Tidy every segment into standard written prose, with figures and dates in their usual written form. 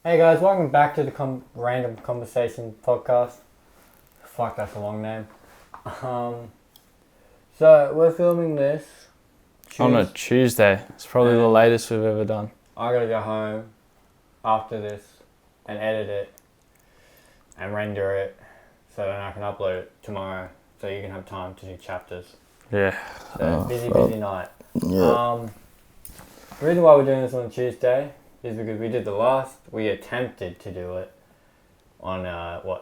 Hey guys, welcome back to the Random Conversation podcast. Fuck, that's a long name. So we're filming this on a Tuesday. It's probably the latest we've ever done. I gotta go home after this and edit it and render it so then I can upload it tomorrow so you can have time to do chapters. Yeah. So busy night. Yeah. The reason why we're doing this on Tuesday is because we attempted to do it on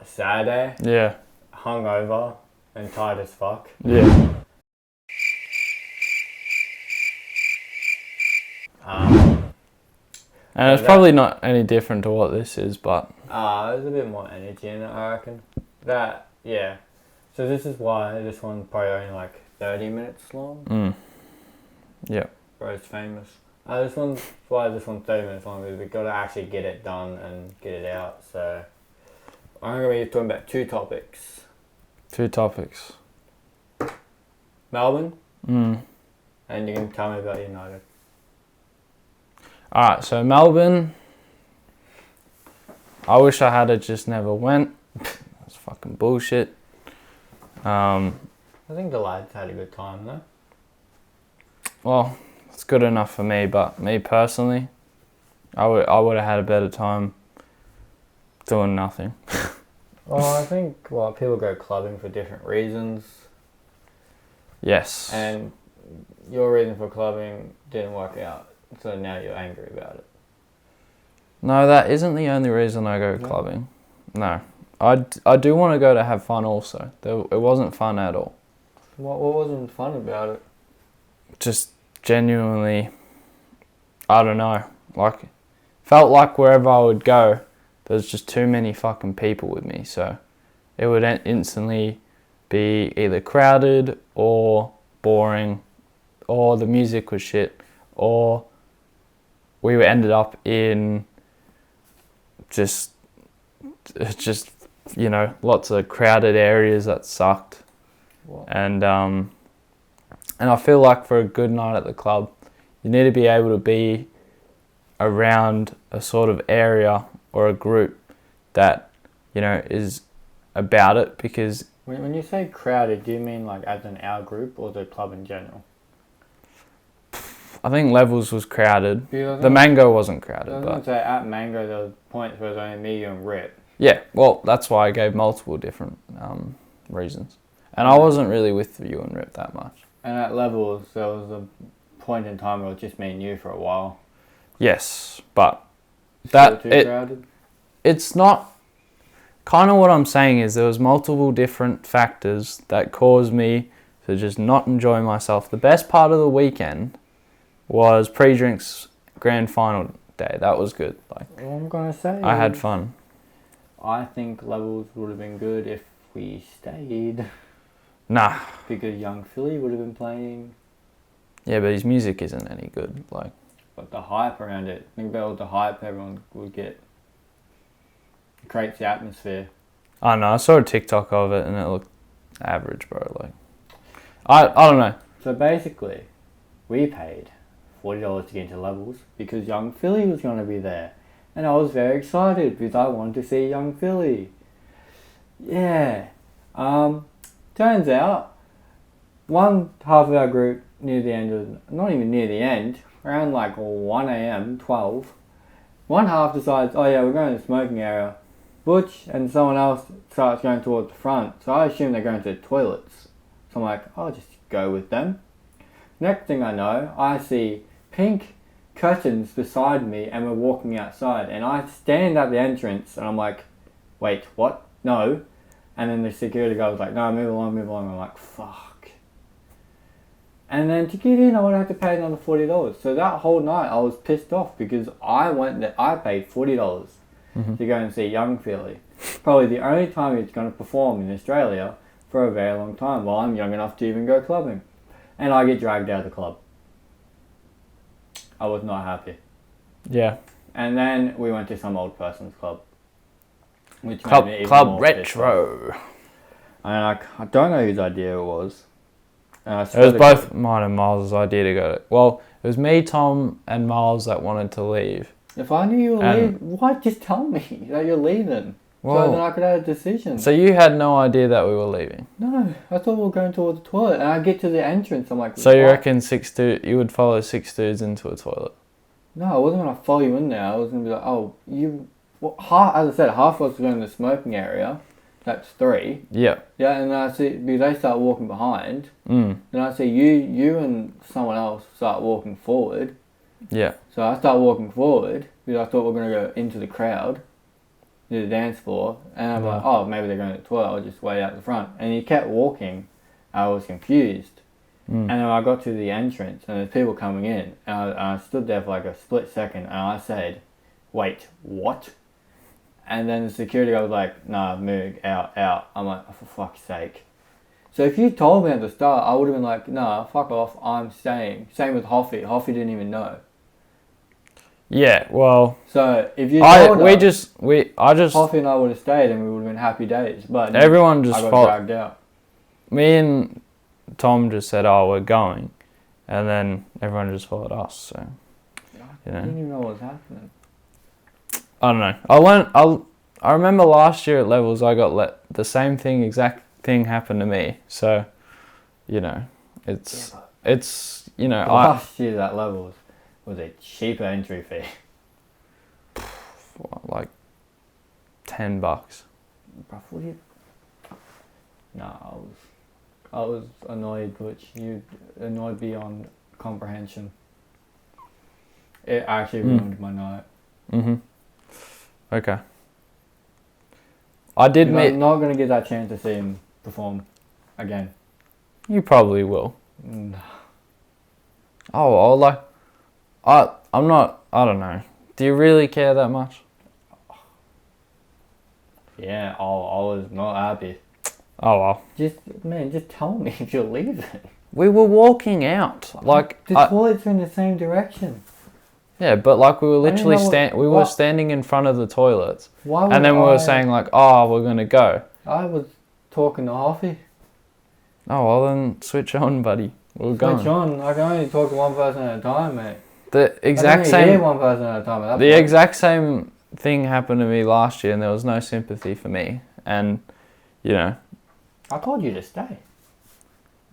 Saturday. Yeah. Hungover and tired as fuck. Yeah. And it's probably not any different to what this is, but there's a bit more energy in it, I reckon. So this is why this one's probably only like 30 minutes long. Yeah. Bro, it's famous. This one's 30 minutes long because we've got to actually get it done and get it out. So I'm going to be talking about two topics. Melbourne. And you can tell me about United. Alright, so Melbourne, I wish I had it just never went. That's fucking bullshit. I think the lads had a good time though. Well, it's good enough for me, but me personally, I would have had a better time doing nothing. Well, I think people go clubbing for different reasons. Yes. And your reason for clubbing didn't work out, so now you're angry about it. No, that isn't the only reason I go clubbing. No. I do want to go to have fun also. It wasn't fun at all. What wasn't fun about it? Just genuinely, I don't know. Like, felt like wherever I would go, there's just too many fucking people with me. So it would instantly be either crowded or boring, or the music was shit, or we ended up in just lots of crowded areas that sucked. What? And I feel like for a good night at the club, you need to be able to be around a sort of area or a group that, is about it, because... When you say crowded, do you mean like as in our group or the club in general? I think Levels was crowded. The Mango wasn't crowded. I was going to say at Mango there was points where it was only me and Rip. Yeah, well, that's why I gave multiple different reasons. And I wasn't really with you and Rip that much. And at Levels, there was a point in time where it was just me and you for a while. Yes, but crowded? It's not... Kind of what I'm saying is there was multiple different factors that caused me to just not enjoy myself. The best part of the weekend was pre-drinks grand final day. That was good. Like, what I'm going to say I had fun. I think Levels would have been good if we stayed. Nah. Because Young Philly would have been playing. Yeah, but his music isn't any good. Like, but the hype around it. Think about all the hype everyone would get. It creates the atmosphere. I know. I saw a TikTok of it and it looked average, bro. Like, I don't know. So basically, we paid $40 to get into Levels because Young Philly was going to be there. And I was very excited because I wanted to see Young Philly. Yeah. Turns out, one half of our group near the end, not even near the end, around like 1 a.m, 12, one half decides, oh yeah, we're going to the smoking area. Butch and someone else starts going towards the front, so I assume they're going to the toilets. So I'm like, I'll just go with them. Next thing I know, I see pink curtains beside me and we're walking outside. And I stand at the entrance and I'm like, wait, what? No. And then the security guy was like, no, move along. I'm like, fuck. And then to get in, I would have to pay another $40. So that whole night I was pissed off because I paid $40 to go and see Young Philly. Probably the only time he's going to perform in Australia for a very long time while I'm young enough to even go clubbing. And I get dragged out of the club. I was not happy. Yeah. And then we went to some old person's club. Which Club made me even more Retro. And I don't know whose idea it was. It was both mine and Miles' idea to go to. Well, it was me, Tom, and Miles that wanted to leave. If I knew you were leaving, why just tell me that you're leaving? Well, so then I could have a decision. So you had no idea that we were leaving? No, I thought we were going toward the toilet, and I get to the entrance, I'm like, so you reckon you would follow 6 dudes into a toilet? No, I wasn't going to follow you in there. I was going to be like, oh, as I said, half of us are going to the smoking area. That's 3. Yeah. Yeah, and then I see, because they start walking behind. Mm. Then I see you and someone else start walking forward. Yeah. So I start walking forward, because I thought we were going to go into the crowd, to the dance floor. And I'm like, oh, maybe they're going to the toilet. I'll just wait out the front. And he kept walking. I was confused. And then I got to the entrance, and there's people coming in, and I stood there for like a split second, and I said, wait, what? And then the security guy was like, nah, move, out. I'm like, oh, for fuck's sake. So if you told me at the start, I would have been like, nah, fuck off, I'm staying. Same with Hoffy. Hoffy didn't even know. Yeah, well... So if you told us, Hoffy and I would have stayed, and we would have been happy days. But everyone just I got dragged out. Me and Tom just said, oh, we're going. And then everyone just followed us, so... You know. I didn't even know what was happening. I don't know. I remember last year at Levels, I got the same exact thing happened to me. So, you know, it's you know... Last year at Levels was a cheaper entry fee. Like $10. Bruh, what do you... Nah, I was annoyed, which you annoyed beyond comprehension. It actually ruined my night. Mm-hmm. Okay. I'm not going to get that chance to see him perform again. You probably will. No. Oh, I'm not, I don't know. Do you really care that much? Yeah, I was not happy. Oh, well. Just tell me if you're leaving. We were walking out. The toilets are in the same direction. Yeah, but we were literally were standing in front of the toilets. And then we were saying we're going to go. I was talking to Hoffy. Oh, well then switch on, buddy. We're going. Switch on. I can only talk to one person at a time, mate. The exact same... hear one person at a time at that The point. exact same thing happened to me last year, and there was no sympathy for me. And, you know... I told you to stay.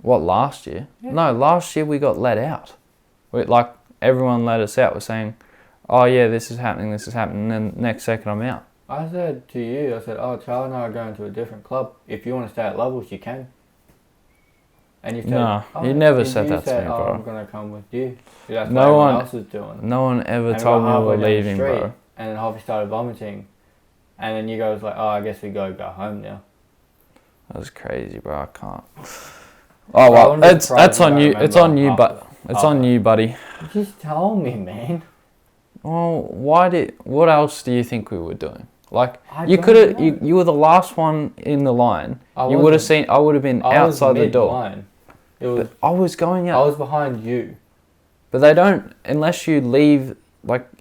What, last year? Yeah. No, last year we got let out. Everyone let us out. We're saying, oh yeah, this is happening, and then next second I'm out. I said to you, oh, Charlie and I are going to a different club. If you want to stay at Levels, you can. And you said, no, you never said that to me, bro. I'm going to come with you. That's no what one everyone else is doing. No one ever told me we were leaving, bro. And then Hoffy started vomiting. And then you guys oh, I guess we go home now. That was crazy, bro. I can't. Oh well, that's on you. It's on you, but it's on you, buddy. Just tell me, man. Well, what else do you think we were doing? You could have. You were the last one in the line. You would have seen. I would have been outside the door. Line. But I was going out. I was behind you. But they don't unless you leave.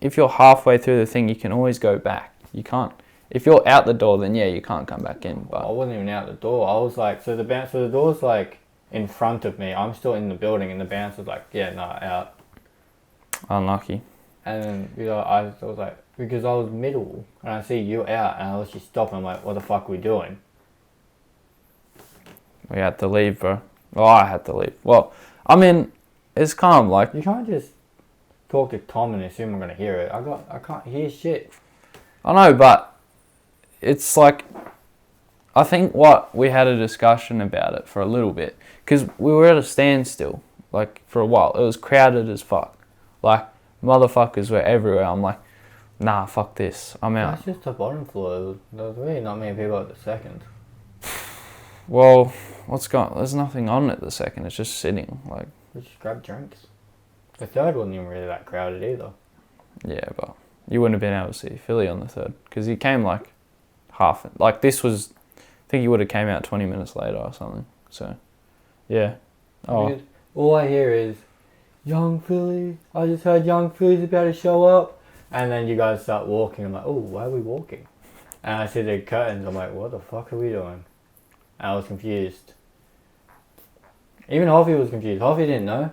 If you're halfway through the thing, you can always go back. You can't. If you're out the door, then yeah, you can't come back in. But I wasn't even out the door. I was so the door's in front of me. I'm still in the building, and the bouncer's out. Unlucky. And then I was because I was middle, and I see you out, and I was just stopping. I'm like, what the fuck are we doing? We had to leave, bro. Well, I had to leave. Well, I mean, it's calm. You can't just talk to Tom and assume I'm gonna hear it. I can't hear shit. I know, but it's I think we had a discussion about it for a little bit because we were at a standstill for a while. It was crowded as fuck. Motherfuckers were everywhere. I'm like, nah, fuck this. I'm out. That's just the bottom floor. There's really not many people at the second. Well, there's nothing on at the second. It's just sitting. We just grab drinks. The third wasn't even really that crowded either. Yeah, but you wouldn't have been able to see Philly on the third because he came half. This was, I think he would have came out 20 minutes later or something. So, yeah. Oh. All I hear is, Young Philly. I just heard Young Philly's about to show up. And then you guys start walking. I'm like, oh, why are we walking? And I see the curtains. I'm like, what the fuck are we doing? And I was confused. Even Hoffy was confused. Hoffy didn't know.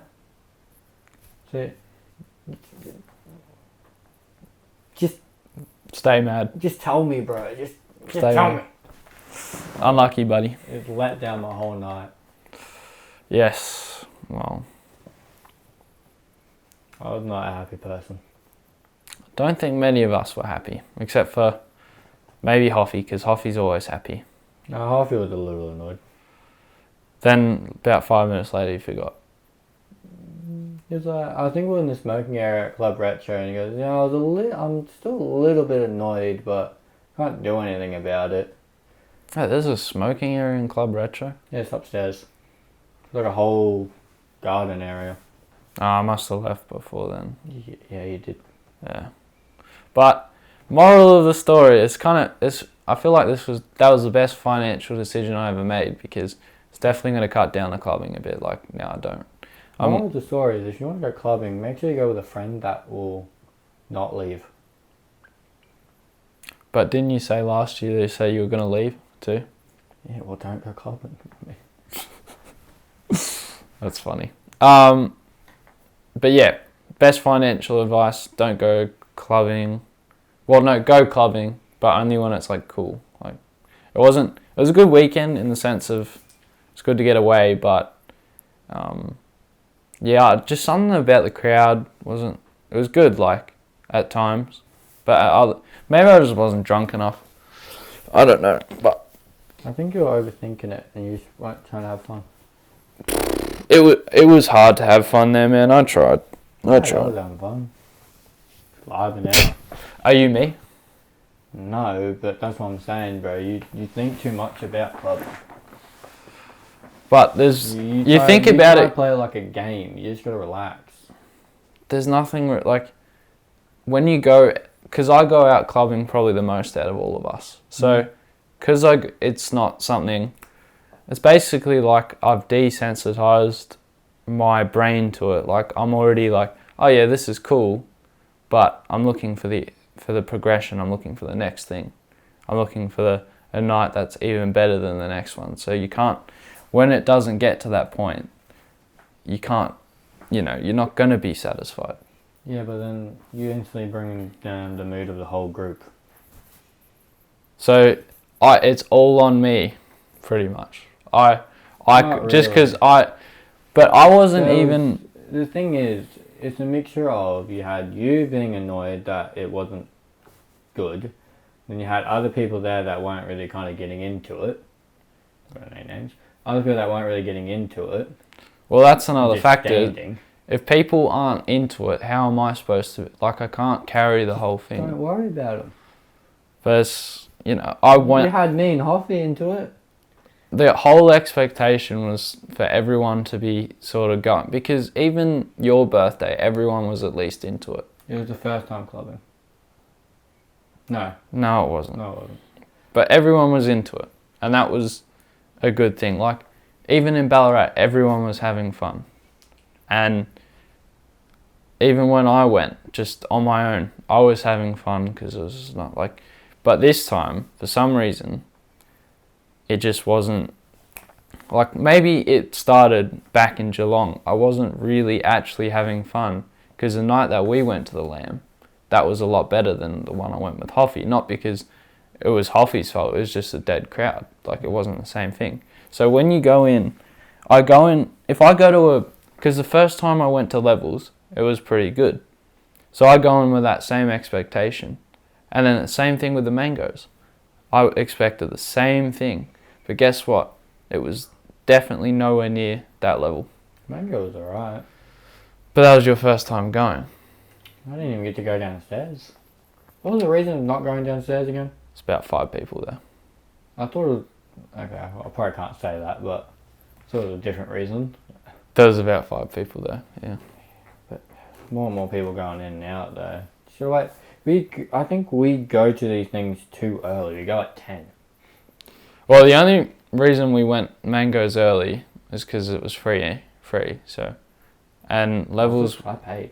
See, Stay mad. Just tell me, bro. Just Stay tell mad. me. Unlucky, buddy. It let down my whole night. Yes. Well, I was not a happy person. don't think many of us were happy, except for maybe Hoffy, because Hoffy's always happy. No, Harvey was a little annoyed. Then about 5 minutes later, he forgot. He was like, I think we were in the smoking area at Club Retro, and he goes, I'm still a little bit annoyed, but can't do anything about it. Hey, there's a smoking area in Club Retro? Yeah, it's upstairs. It's like a whole garden area. Oh, I must have left before then. Yeah, you did. Yeah. But moral of the story is I feel like that was the best financial decision I ever made, because it's definitely going to cut down the clubbing a bit. Like, now I don't. Moral of the story is, if you want to go clubbing, make sure you go with a friend that will not leave. But didn't you say last year they say you were going to leave too? Yeah, well, don't go clubbing with me. That's funny. But yeah, best financial advice, don't go clubbing. Well, no, go clubbing, but only when it's like cool. Like, it was a good weekend in the sense of it's good to get away, but yeah, just something about the crowd it was good, like, at times, but maybe I just wasn't drunk enough. I don't know, but I think you're overthinking it and you just weren't trying to have fun. it was hard to have fun there, man. I tried. I was having fun. Live and out. Are you me? No, but that's what I'm saying, bro. You think too much about clubbing. But you think about it. Play like a game. You just gotta relax. There's nothing like when you go, because I go out clubbing probably the most out of all of us. So, because it's not something. It's basically like I've desensitized my brain to it. Like, I'm already like, oh yeah, this is cool, but I'm looking for the progression. I'm looking for the next thing. I'm looking for a night that's even better than the next one. So you can't. When it doesn't get to that point, you can't, you're not going to be satisfied. Yeah, but then you instantly bring down the mood of the whole group. So it's all on me, pretty much. But I wasn't even. The thing is, it's a mixture of you had you being annoyed that it wasn't good, then you had other people there that weren't really kind of getting into it. I don't know names. Other people that weren't really getting into it. Well, that's another factor. Standing. If people aren't into it, how am I supposed to? Like, I can't carry the whole thing. Don't worry about them. But I went. You had me and Hoffy into it. The whole expectation was for everyone to be sort of going, because even your birthday, everyone was at least into it. It was the first time clubbing. No, it wasn't. No, it wasn't. But everyone was into it, and that was a good thing. Like, even in Ballarat, everyone was having fun. And even when I went, just on my own, I was having fun, because it was not like... But this time, for some reason, it just wasn't... Like, maybe it started back in Geelong. I wasn't really actually having fun, because the night that we went to the Lamb, that was a lot better than the one I went with Hoffy. Not because it was Hoffy's fault, it was just a dead crowd. Like, it wasn't the same thing. So when you go in, if I go to because the first time I went to Levels, it was pretty good. So I go in with that same expectation. And then the same thing with the Mangoes. I expected the same thing. But guess what? It was definitely nowhere near that level. Mango was alright. But that was your first time going. I didn't even get to go downstairs. What was the reason of not going downstairs again? It's about 5 people there. I thought it was... Okay, I probably can't say that, but I thought it was a different reason. There was about 5 people there, yeah. But more and more people going in and out, though. So, I think we go to these things too early. We go at 10. Well, the only reason we went Mangoes early is because it was free, so... And Levels... I paid.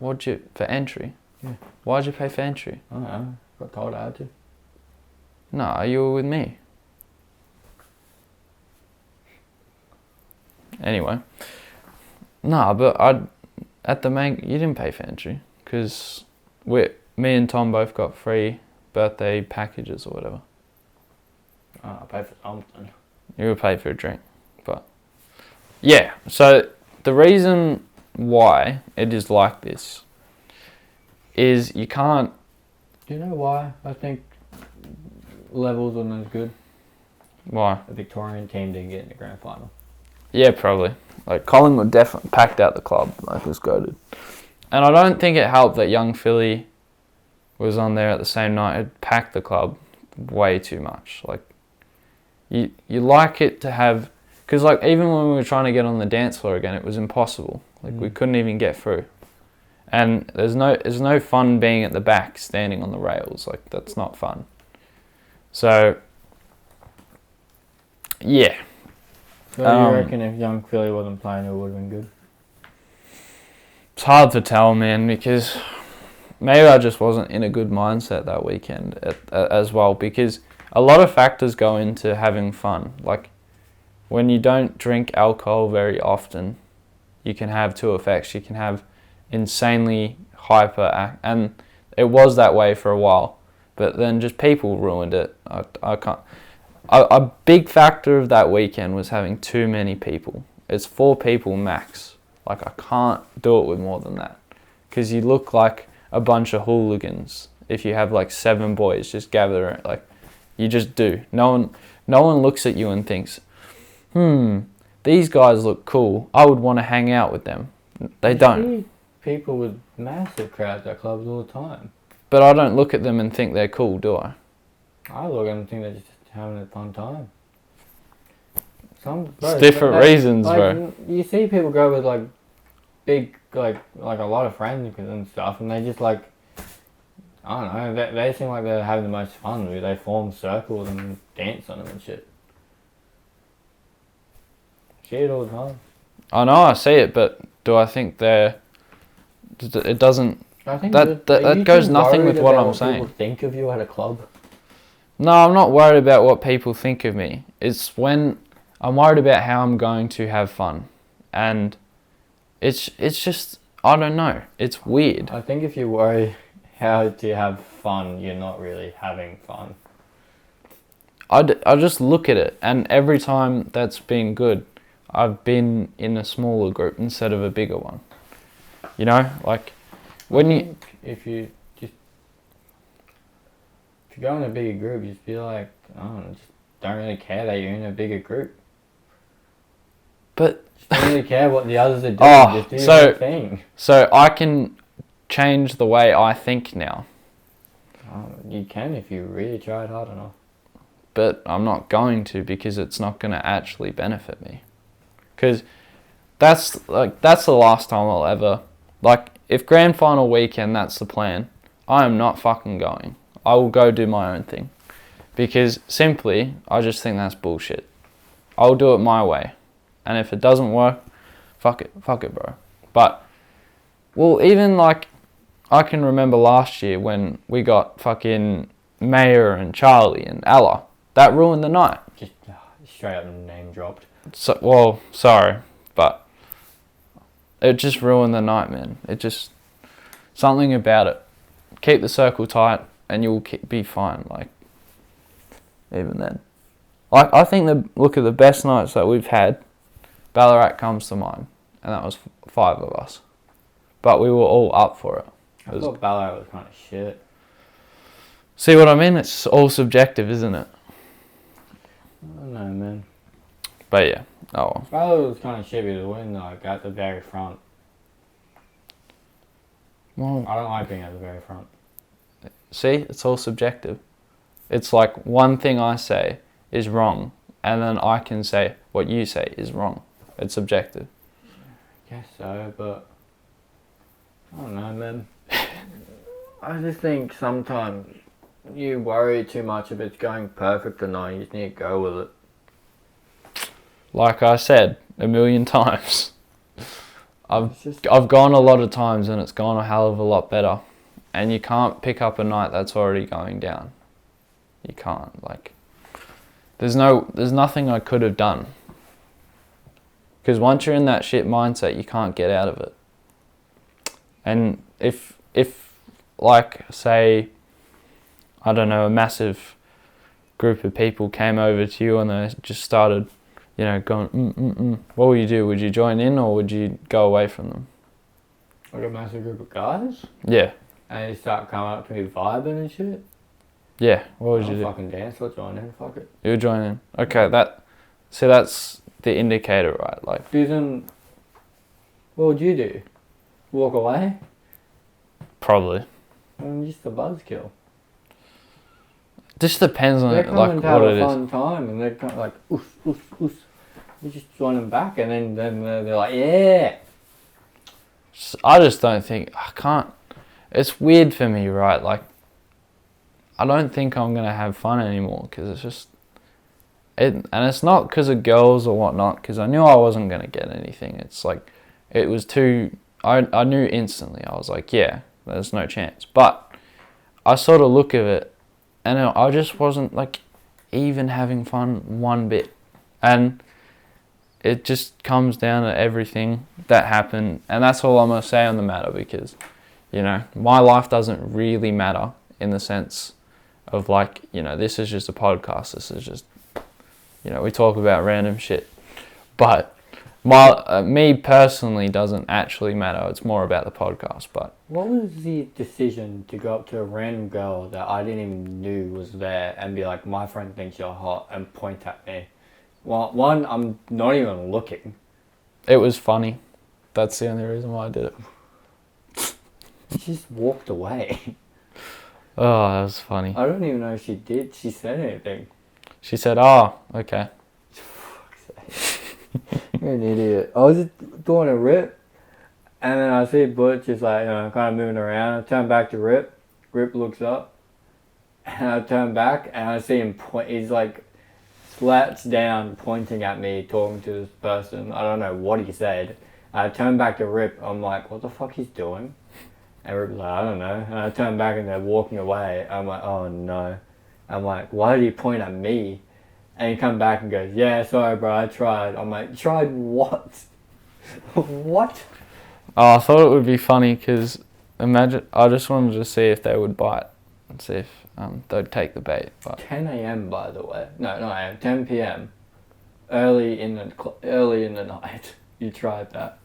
For entry? Yeah. Why'd you pay for entry? I don't know. Got told I had to. No, you were with me. Anyway. No, but at the you didn't pay for entry, because me and Tom both got free birthday packages or whatever. Oh, I pay for something. You would pay for a drink, but yeah. So the reason why it is like this is you can't. Do you know why I think levels wasn't as good? Why? The Victorian team didn't get in the grand final. Yeah, probably. Like Collingwood definitely packed out the club. Like it was goated. And I don't think it helped that young Philly was on there at the same night. It packed the club way too much. Like you like it to have, because like even when we were trying to get on the dance floor again, it was impossible. Like we couldn't even get through. And there's no fun being at the back standing on the rails. Like that's not fun. So yeah. So you reckon if young Philly wasn't playing, it would have been good? It's hard to tell, man, because maybe I just wasn't in a good mindset that weekend as well, because a lot of factors go into having fun. Like when you don't drink alcohol very often, you can have two effects. You can have insanely hyper, and it was that way for a while, but then just people ruined it. I can't. A big factor of that weekend was having too many people. It's 4 people max. Like I can't do it with more than that, because you look like a bunch of hooligans if you have like 7 boys just gather. Like you just do. No one looks at you and thinks, these guys look cool. I would want to hang out with them. They don't. See people with massive crowds at clubs all the time. But I don't look at them and think they're cool, do I? I look at them and think they're just having a fun time. It's different reasons, like, bro. You see people go with like big, like a lot of friends and stuff, and they just like, I don't know, they seem like they're having the most fun. They form circles and dance on them and shit. See it all the time. I know, I see it, but do I think they're... It doesn't... I think that goes nothing with what I'm saying. People think of you at a club. No, I'm not worried about what people think of me. It's when I'm worried about how I'm going to have fun. And it's just, I don't know. It's weird. I think if you worry how to have fun, you're not really having fun. I just look at it, and every time that's been good, I've been in a smaller group instead of a bigger one. You know, like when you... If you go in a bigger group, you just feel like, I don't know, just don't really care that you're in a bigger group. But... Just don't really care what the others are doing, just do your thing. So I can change the way I think now. You can if you really tried hard enough. But I'm not going to, because it's not going to actually benefit me. Because that's the last time I'll ever... Like, if grand final weekend, that's the plan, I am not fucking going. I will go do my own thing. Because simply, I just think that's bullshit. I'll do it my way. And if it doesn't work, fuck it, bro. But, well, even like, I can remember last year when we got fucking Mayor and Charlie and Ella. That ruined the night. Just straight up name dropped. So, well, sorry, but it just ruined the night, man. It just, something about it. Keep the circle tight and you'll be fine, like, even then. Like, I think look at the best nights that we've had, Ballarat comes to mind, and that was 5 of us. But we were all up for it. I thought Ballarat was kind of shit. See what I mean? It's all subjective, isn't it? I don't know, man. But yeah, oh well. Ballarat was kind of shit with the win, like, at the very front. Well, I don't like being at the very front. See, it's all subjective. It's like one thing I say is wrong, and then I can say what you say is wrong. It's subjective. I guess so, but I don't know, man. I just think sometimes you worry too much if it's going perfect or not. You just need to go with it. Like I said 1,000,000 times, I've gone a lot of times and it's gone a hell of a lot better. And you can't pick up a night that's already going down. You can't. Like, there's nothing I could have done. Because once you're in that shit mindset, you can't get out of it. And if like, say, I don't know, a massive group of people came over to you and they just started, you know, going, what would you do? Would you join in or would you go away from them? Like a massive group of guys? Yeah. And they start coming up to me vibing and shit? Yeah, what would you do? Fucking dance or join in, fuck it. You would join in. Okay, that's the indicator, right? Like, Then, what would you do? Walk away? probably. I'm just a buzzkill. Just depends on They're like coming to what have it a is. fun time and they're kind of like, oof, oof, oof. You just join them back and then they're like, yeah. I just don't think, I can't, it's weird for me, right? Like, I don't think I'm going to have fun anymore because it's just, and it's not because of girls or whatnot, because I knew I wasn't going to get anything. It's like, it was too, I knew instantly. I was like, yeah, there's no chance. But I sort of look at it and I just wasn't like even having fun one bit. And it just comes down to everything that happened. And that's all I'm going to say on the matter because, you know, my life doesn't really matter in the sense of like, you know, this is just a podcast. This is just, you know, we talk about random shit. But me personally doesn't actually matter. It's more about the podcast. But what was the decision to go up to a random girl that I didn't even knew was there and be like, my friend thinks you're hot and point at me? Well, one, I'm not even looking. It was funny. That's the only reason why I did it. She just walked away. Oh, that was funny. I don't even know if she did. She said anything. She said, oh, okay. Fuck's sake. You're an idiot. I was just doing a rip, and then I see Butch just like, you know, kind of moving around. I turn back to Rip. Rip looks up, and I turn back, and I see him point. He's like, slats down, pointing at me, talking to this person. I don't know what he said. I turn back to Rip. I'm like, what the fuck he's doing? And Rip's like, I don't know. And I turn back and they're walking away. I'm like, oh no. I'm like, why did he point at me? And he come back and goes, yeah, sorry bro, I tried. I'm like, tried what? What? Oh, I thought it would be funny because imagine, I just wanted to see if they would bite and see if they'd take the bait. But 10 a.m. by the way. No, not a.m. 10 p.m. Early in the night. You tried that.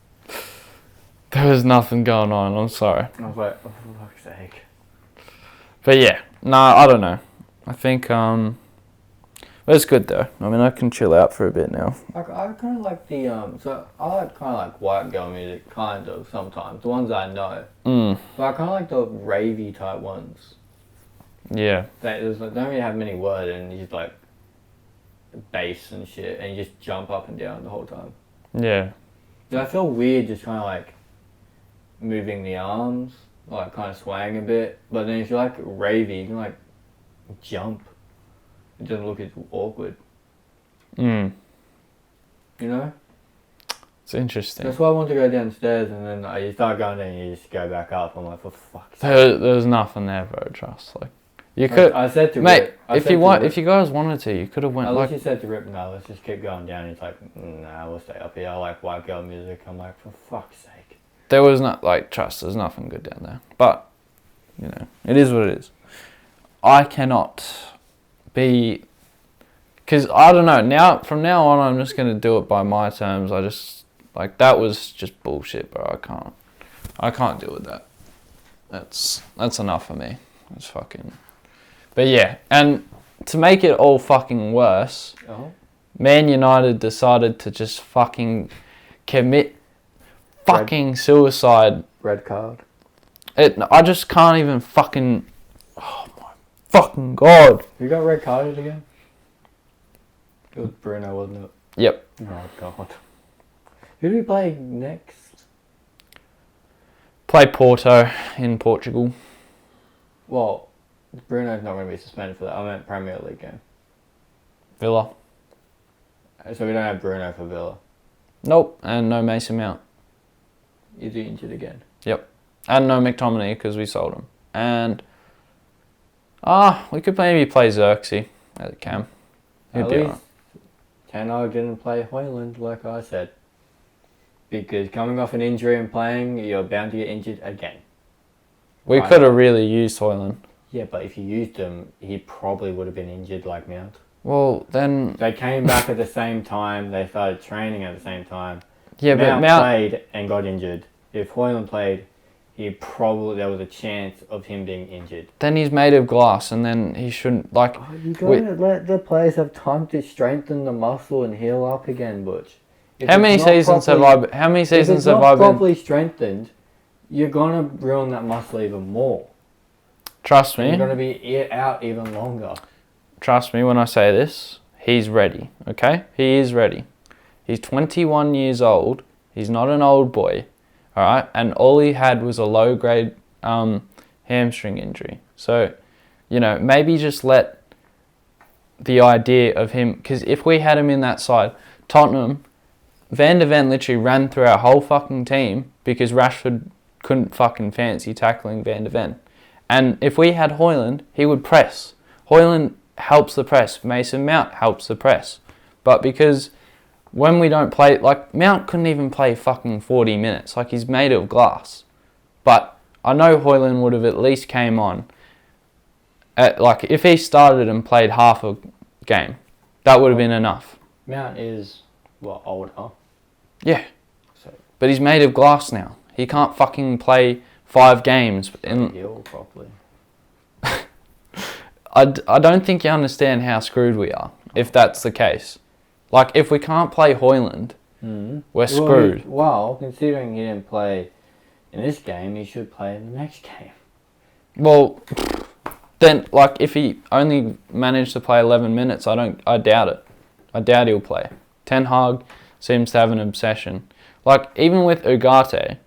there was nothing going on. I'm sorry. I was like, oh, for fuck's sake. But yeah, no, I don't know. I think but it's good though. I mean, I can chill out for a bit now. I kind of like the so I like kind of like white girl music, kind of sometimes the ones I know. But I kind of like the ravey type ones. Yeah. That don't really have many words and you just like bass and shit, and you just jump up and down the whole time. Yeah. I feel weird just kind of like moving the arms, like kind of swaying a bit. But then if you like ravey, you can like jump. It doesn't look as awkward. You know? It's interesting. That's why I want to go downstairs and then you start going down and you just go back up. I'm like, for fuck's sake. There's nothing there, bro. Trust. Like, you could. I said to mate, Rip, if you guys wanted to, you could have went. I like. literally said to Rip, no, let's just keep going down. He's like, nah, we'll stay up here. I like white girl music. I'm like, for fuck's sake. There was not like trust. There's nothing good down there, but you know, it is what it is. I cannot be, because I don't know. Now from now on, I'm just gonna do it by my terms. I just like that was just bullshit, bro. I can't deal with that. That's enough for me. It's fucking. But yeah, and to make it all fucking worse, Man United decided to just fucking commit fucking suicide. Red card. I just can't even fucking. Oh my fucking god! You got red carded again? It was Bruno, wasn't it? Yep. Oh god. Who do we play next? Play Porto in Portugal. Well, Bruno's not going to be suspended for that. I meant Premier League game. Villa. So we don't have Bruno for Villa. Nope, and no Mason Mount. Is he injured again? Yep. And no McTominay because we sold him. And we could maybe play Xerxes at the cam. He'd At be least alright. Ten Hag didn't play Hoyland, like I said. Because coming off an injury and playing, you're bound to get injured again. We could have really used Højlund. Yeah, but if you used him, he probably would have been injured like Mount. Well, then... They came back at the same time. They started training at the same time. Yeah, Mount but Mount... played and got injured. If Højlund played, there was a chance of him being injured. Then he's made of glass, and then he shouldn't, like... Oh, you gotta let the players have time to strengthen the muscle and heal up again, Butch. How many seasons have I been... If it's not properly strengthened, you're gonna ruin that muscle even more. Trust me. You're gonna be out even longer. Trust me when I say this. He's ready, okay? He is ready. He's 21 years old. He's not an old boy, all right? And all he had was a low-grade hamstring injury. So, you know, maybe just let the idea of him... Because if we had him in that side, Tottenham, Van de Ven literally ran through our whole fucking team because Rashford couldn't fucking fancy tackling Van de Ven. And if we had Højlund, he would press. Højlund helps the press. Mason Mount helps the press. But because when we don't play... Like, Mount couldn't even play fucking 40 minutes. Like, he's made of glass. But I know Højlund would have at least came on. Like, if he started and played half a game, that would have been enough. Mount is, older? Yeah. But he's made of glass now. He can't fucking play 5 games. Heal properly. I don't think you understand how screwed we are, if that's the case. Like, if we can't play Højlund, we're screwed. Well, considering he didn't play in this game, he should play in the next game. Well, then, like, if he only managed to play 11 minutes, I doubt it. I doubt he'll play. Ten Hag seems to have an obsession. Like, even with Ugarte,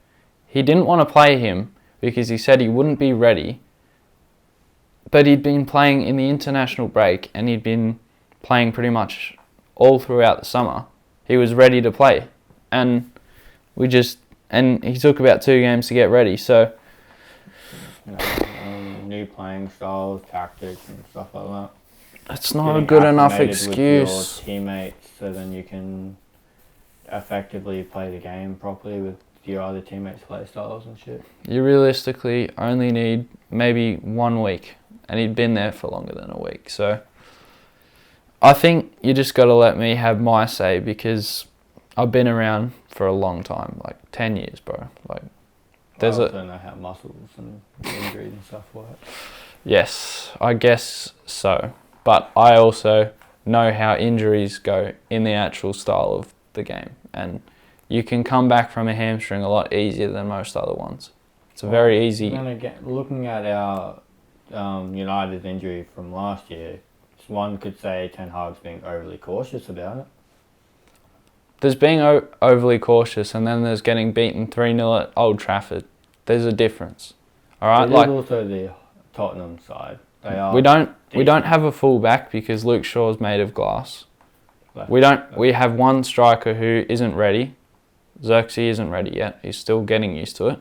he didn't want to play him because he said he wouldn't be ready. But he'd been playing in the international break and he'd been playing pretty much all throughout the summer. He was ready to play. And he took about 2 games to get ready, so... new playing styles, tactics and stuff like that. It's not a good enough excuse. With your teammates, so then you can effectively play the game properly with your other teammates' play styles and shit. You realistically only need maybe 1 week, and he'd been there for longer than a week. So I think you just got to let me have my say because I've been around for a long time, like 10 years, bro. Like, I also know how muscles and injuries and stuff work. Yes, I guess so. But I also know how injuries go in the actual style of the game. And you can come back from a hamstring a lot easier than most other ones. It's very easy. Looking at our United's injury from last year, one could say Ten Hag's being overly cautious about it. There's being overly cautious, and then there's getting beaten 3-0 at Old Trafford. There's a difference. All right. There's also the Tottenham side. We don't have a full back because Luke Shaw's made of glass. We have one striker who isn't ready. Xerxes isn't ready yet. He's still getting used to it.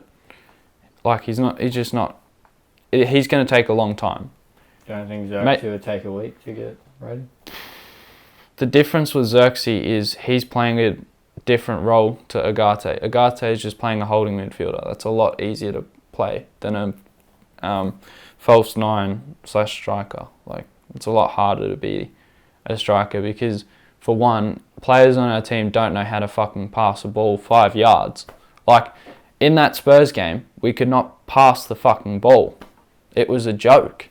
Like, he's just not. He's going to take a long time. Do you think Xerxes would take a week to get ready? The difference with Xerxes is he's playing a different role to Ugarte. Ugarte is just playing a holding midfielder. That's a lot easier to play than a false 9/striker. Like, it's a lot harder to be a striker because, for one, players on our team don't know how to fucking pass a ball 5 yards. Like, in that Spurs game, we could not pass the fucking ball. It was a joke.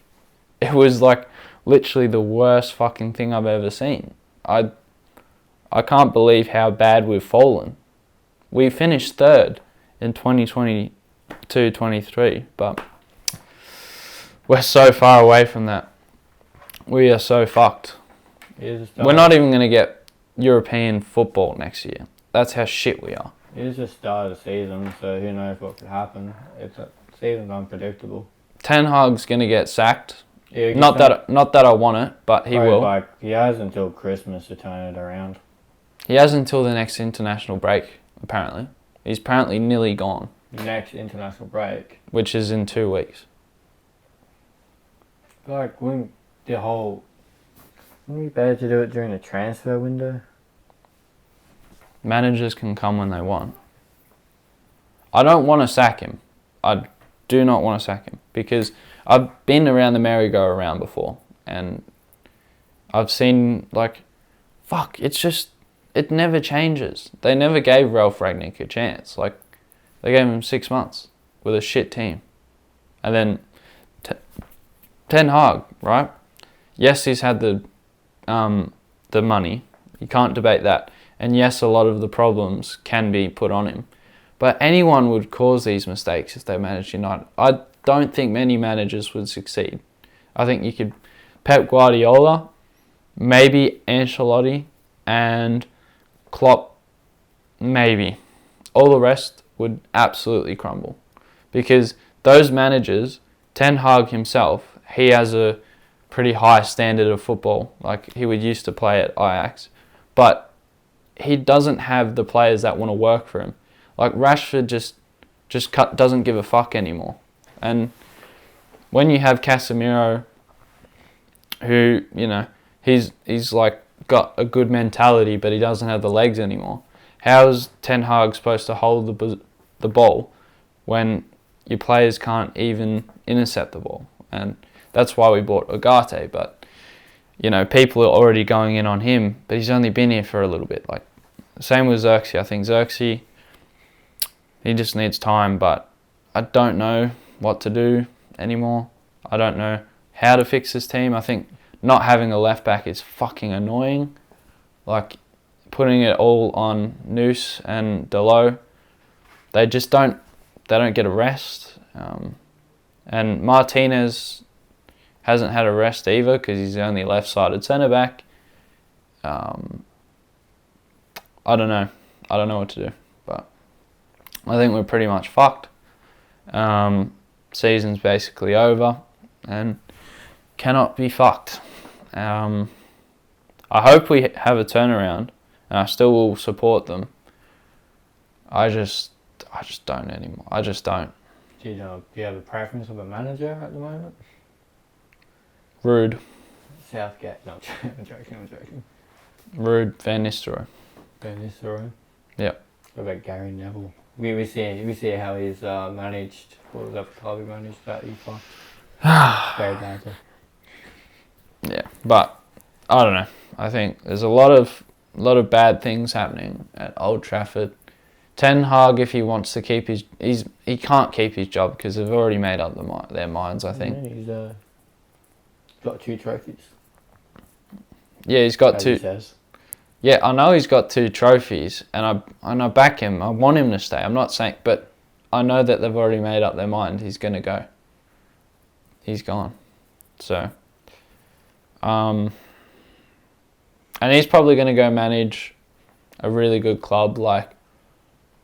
It was, like, literally the worst fucking thing I've ever seen. I can't believe how bad we've fallen. We finished 3rd in 2022-23, but we're so far away from that. We are so fucked. We're not even going to get European football next year. That's how shit we are. It is the start of the season, so who knows what could happen. Season's unpredictable. Ten Hag's going to get sacked. Yeah, not that I want it, but he will. Like, he has until Christmas to turn it around. He has until the next international break, apparently. He's apparently nearly gone. Next international break? Which is in 2 weeks. Like, wouldn't it be better to do it during the transfer window? Managers can come when they want. I don't want to sack him. I do not want to sack him. because I've been around the merry-go-round before, and I've seen, like, fuck, it never changes. They never gave Ralph Rangnick a chance. Like, they gave him 6 months with a shit team. And then Ten Hag, right? Yes, he's had the money. You can't debate that. And yes, a lot of the problems can be put on him. But anyone would cause these mistakes if they managed United. I don't think many managers would succeed. I think you could Pep Guardiola, maybe Ancelotti, and Klopp, maybe. All the rest would absolutely crumble. Because those managers, Ten Hag himself, he has a pretty high standard of football. Like, he would used to play at Ajax. But he doesn't have the players that want to work for him. Like, Rashford just doesn't give a fuck anymore. And when you have Casemiro, who, you know, he's like got a good mentality, but he doesn't have the legs anymore. How is Ten Hag supposed to hold the ball when your players can't even intercept the ball? And that's why we bought Ugarte. But, you know, people are already going in on him, but he's only been here for a little bit. Like, same with Xerxes. I think Xerxes, he just needs time, but I don't know what to do anymore. I don't know how to fix this team. I think not having a left back is fucking annoying. Like, putting it all on Noose and Delo, they don't get a rest. And Martinez hasn't had a rest either because he's the only left-sided centre-back. I don't know. I don't know what to do. But I think we're pretty much fucked. Season's basically over and cannot be fucked. I hope we have a turnaround, and I still will support them. I just don't anymore. I just don't. Do you have a preference of a manager at the moment? Rude. Southgate. No, I'm joking. Rude. Van Nistelrooy. Van Nistelrooy. Yep. What about Gary Neville? We see how he's managed. What was that club he managed that he fucked? Very badly. Yeah, but I don't know. I think there's a lot of bad things happening at Old Trafford. Ten Hag, if he wants to keep he can't keep his job because they've already made up their minds. I think. Yeah, he's got 2 trophies. Yeah, he's got as 2. He says. Yeah, I know he's got 2 trophies, and I back him. I want him to stay. I'm not saying, but I know that they've already made up their mind. He's gonna go. He's gone. So. And he's probably going to go manage a really good club like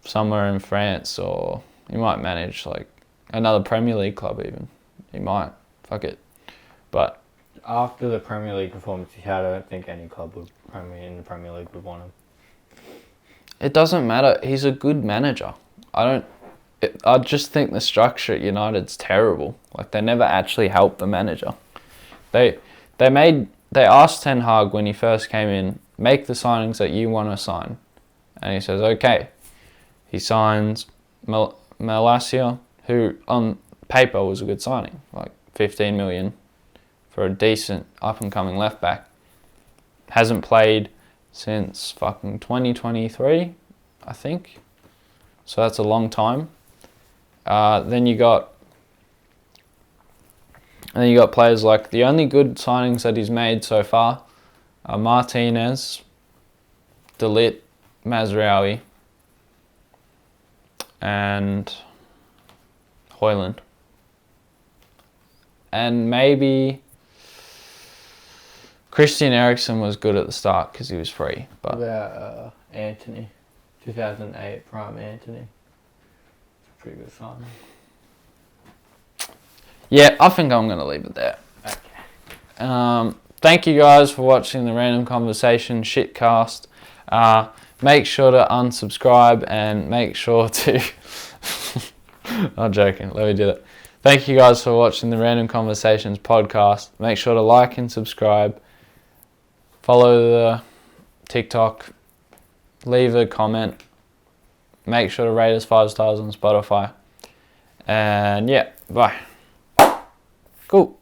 somewhere in France, or he might manage like another Premier League club even. He might. Fuck it. But after the Premier League performance he had, I don't think any club in the Premier League would want him. It doesn't matter. He's a good manager. I just think the structure at United's terrible. Like, they never actually helped the manager. They asked Ten Hag when he first came in, make the signings that you want to sign. And he says, okay. He signs Malacia, who on paper was a good signing. Like 15 million for a decent up-and-coming left-back. Hasn't played since fucking 2023, I think. So that's a long time. Then you got players like, the only good signings that he's made so far are Martinez, De Ligt, Mazraoui, and Højlund. And maybe Christian Eriksen was good at the start because he was free. But what about Anthony? 2008 prime Anthony. It's a pretty good signing. Yeah, I think I'm going to leave it there. Okay. Thank you guys for watching the Random Conversation shitcast. Make sure to unsubscribe and make sure to... I'm joking, let me do that. Thank you guys for watching the Random Conversations podcast. Make sure to like and subscribe. Follow the TikTok. Leave a comment. Make sure to rate us 5 stars on Spotify. And yeah, bye. Cool.